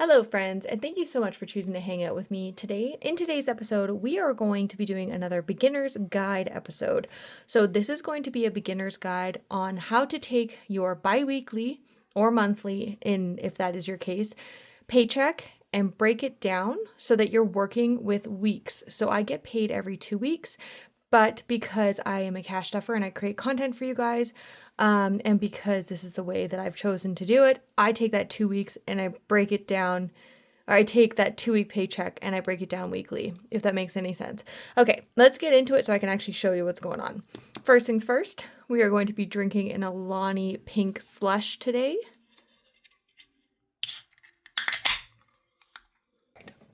Hello, friends, and thank you so much for choosing to hang out with me today. In today's episode, we are going to be doing another beginner's guide episode. So, this is going to be a beginner's guide on how to take your bi-weekly or monthly, if that is your case, paycheck and break it down so that you're working with weeks. So, I get paid every 2 weeks, but because I am a cash stuffer and I create content for you guys, and because this is the way that I've chosen to do it, I take that 2 weeks and I break it down, or I take that 2 week paycheck and I break it down weekly, if that makes any sense. Okay, let's get into it so I can actually show you what's going on. First things first, we are going to be drinking an Alani pink slush today.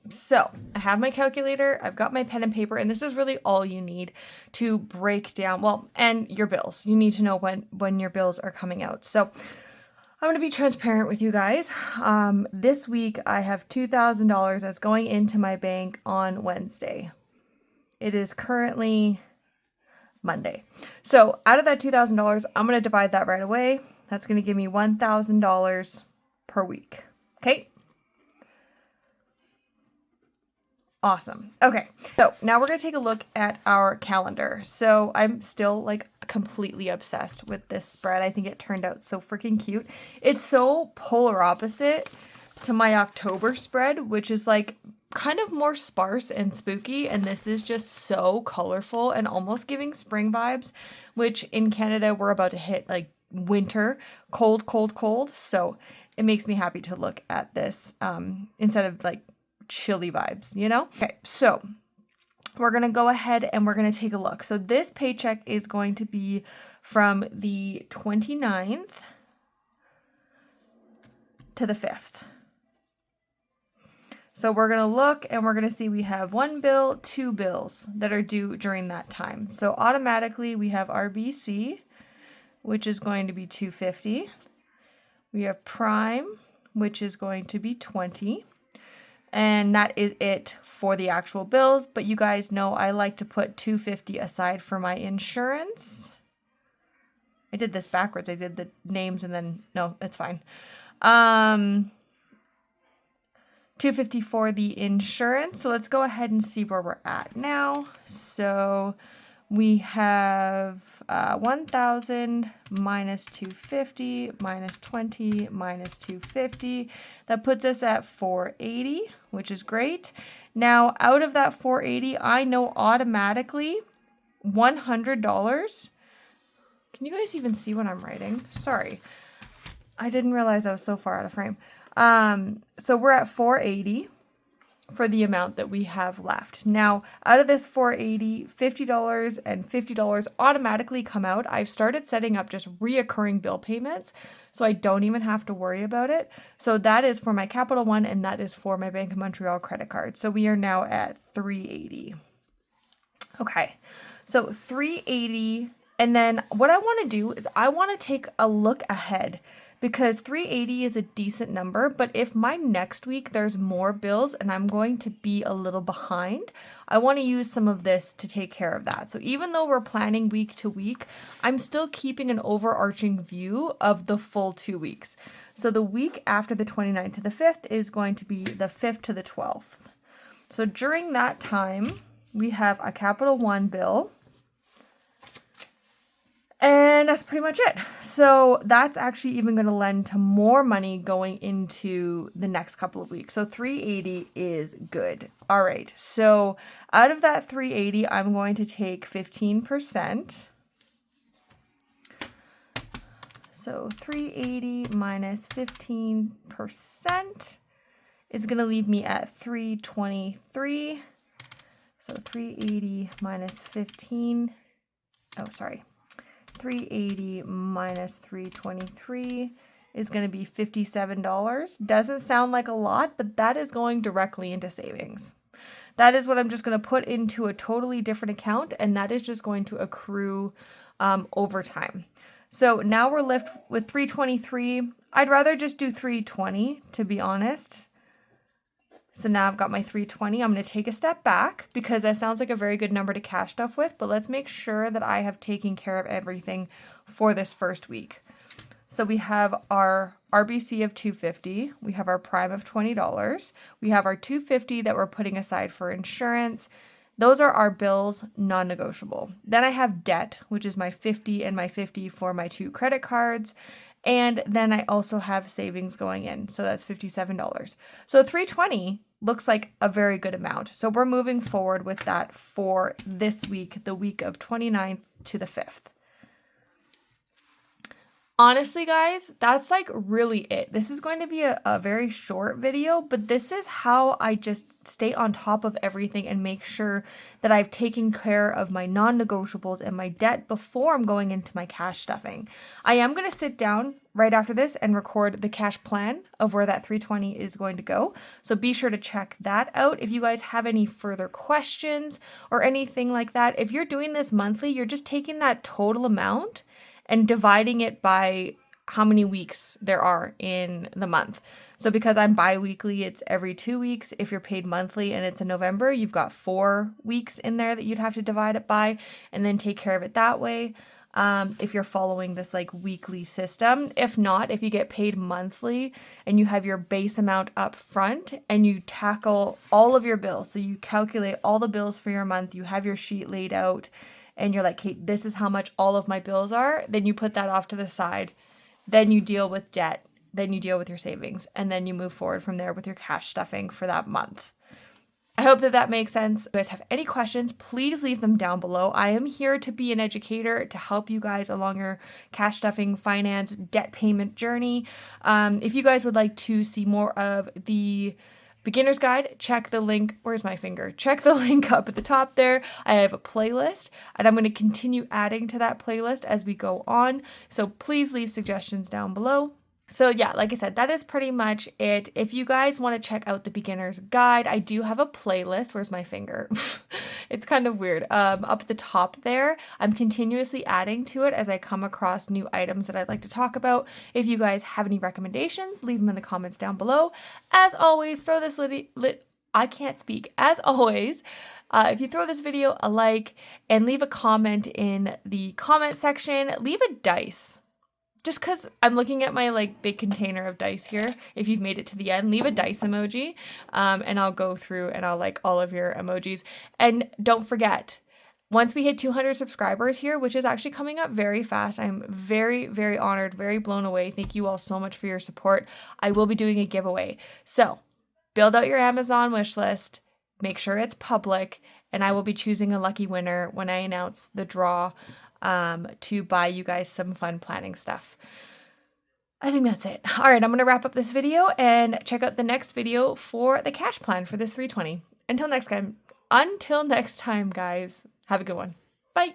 So I have my calculator, I've got my pen and paper, and this is really all you need to break down, well, and your bills. You need to know when your bills are coming out. So I'm going to be transparent with you guys. This week I have $2,000 that's going into my bank on Wednesday. It is currently Monday. So out of that $2,000, I'm going to divide that right away. That's going to give me $1,000 per week. Okay. Awesome. Okay, so now we're going to take a look at our calendar. So I'm still like completely obsessed with this spread. I think it turned out so freaking cute. It's so polar opposite to my October spread, which is like kind of more sparse and spooky. And this is just so colorful and almost giving spring vibes, which in Canada, we're about to hit like winter, cold, cold, cold. So it makes me happy to look at this instead of like chilly vibes, you know? Okay, so we're going to go ahead and we're going to take a look. So this paycheck is going to be from the 29th to the 5th. So we're going to look and we're going to see we have one bill, two bills that are due during that time. So automatically we have RBC, which is going to be $250. We have Prime, which is going to be $20. And that is it for the actual bills. But you guys know I like to put $250 aside for my insurance. I did this backwards. I did the names and then, no, it's fine. $250 for the insurance. So let's go ahead and see where we're at now. So we have 1,000 minus 250 minus 20 minus 250. That puts us at 480, which is great. Now, out of that 480, I know automatically $100. Can you guys even see what I'm writing? Sorry. I didn't realize I was so far out of frame. So we're at 480. For the amount that we have left. Now, out of this 480, $50 and $50 automatically come out. I've started setting up just reoccurring bill payments, so I don't even have to worry about it. So that is for my Capital One, and that is for my Bank of Montreal credit card. So we are now at 380. Okay, so 380, and then what I want to do is I want to take a look ahead, because 380 is a decent number, but if my next week there's more bills and I'm going to be a little behind, I want to use some of this to take care of that. So even though we're planning week to week, I'm still keeping an overarching view of the full 2 weeks. So the week after the 29th to the 5th is going to be the 5th to the 12th. So during that time, we have a Capital One bill. And that's pretty much it. So that's actually even going to lend to more money going into the next couple of weeks. So 380 is good. All right. So out of that 380, I'm going to take 15%. So 380 minus 15% is going to leave me at 323. So 380 minus 15. Oh, sorry. 380 minus 323 is going to be $57. Doesn't sound like a lot, but that is going directly into savings. That is what I'm just going to put into a totally different account, and that is just going to accrue over time. So now we're left with 323. I'd rather just do 320, to be honest. So now I've got my 320. I'm going to take a step back because that sounds like a very good number to cash stuff with, but let's make sure that I have taken care of everything for this first week. So we have our RBC of $250. We have our prime of $20. We have our $250 that we're putting aside for insurance. Those are our bills, non-negotiable. Then I have debt, which is my $50 and my $50 for my 2 credit cards. And then I also have savings going in. So that's $57. So $320 looks like a very good amount. So we're moving forward with that for this week, the week of 29th to the 5th. Honestly, guys, that's like really it. This is going to be a very short video, but this is how I just stay on top of everything and make sure that I've taken care of my non-negotiables and my debt before I'm going into my cash stuffing. I am going to sit down right after this and record the cash plan of where that $320 is going to go. So be sure to check that out. If you guys have any further questions or anything like that, if you're doing this monthly, you're just taking that total amount and dividing it by how many weeks there are in the month. So because I'm bi-weekly, it's every 2 weeks. If you're paid monthly and it's in November, you've got 4 weeks in there that you'd have to divide it by and then take care of it that way. If you're following this like weekly system. If not, if you get paid monthly and you have your base amount up front and you tackle all of your bills. So you calculate all the bills for your month, you have your sheet laid out, and you're like, Kate, this is how much all of my bills are. Then you put that off to the side. Then you deal with debt. Then you deal with your savings. And then you move forward from there with your cash stuffing for that month. I hope that makes sense. If you guys have any questions, please leave them down below. I am here to be an educator to help you guys along your cash stuffing, finance, debt payment journey. If you guys would like to see more of the beginner's guide, check the link. Where's my finger? Check the link up at the top there. I have a playlist and I'm going to continue adding to that playlist as we go on. So please leave suggestions down below. So yeah, like I said, that is pretty much it. If you guys want to check out the beginner's guide, I do have a playlist. Where's my finger? It's kind of weird. Up at the top there, I'm continuously adding to it as I come across new items that I'd like to talk about. If you guys have any recommendations, leave them in the comments down below. As always, throw this I can't speak. As always, if you throw this video a like and leave a comment in the comment section, leave a dice. Just because I'm looking at my like big container of dice here, if you've made it to the end, leave a dice emoji and I'll go through and I'll like all of your emojis. And don't forget, once we hit 200 subscribers here, which is actually coming up very fast, I'm very, very honored, very blown away. Thank you all so much for your support. I will be doing a giveaway. So build out your Amazon wish list, make sure it's public, and I will be choosing a lucky winner when I announce the draw to buy you guys some fun planning stuff. I think that's it. All right, I'm going to wrap up this video and check out the next video for the cash plan for this $320. Until next time, guys, have a good one. Bye.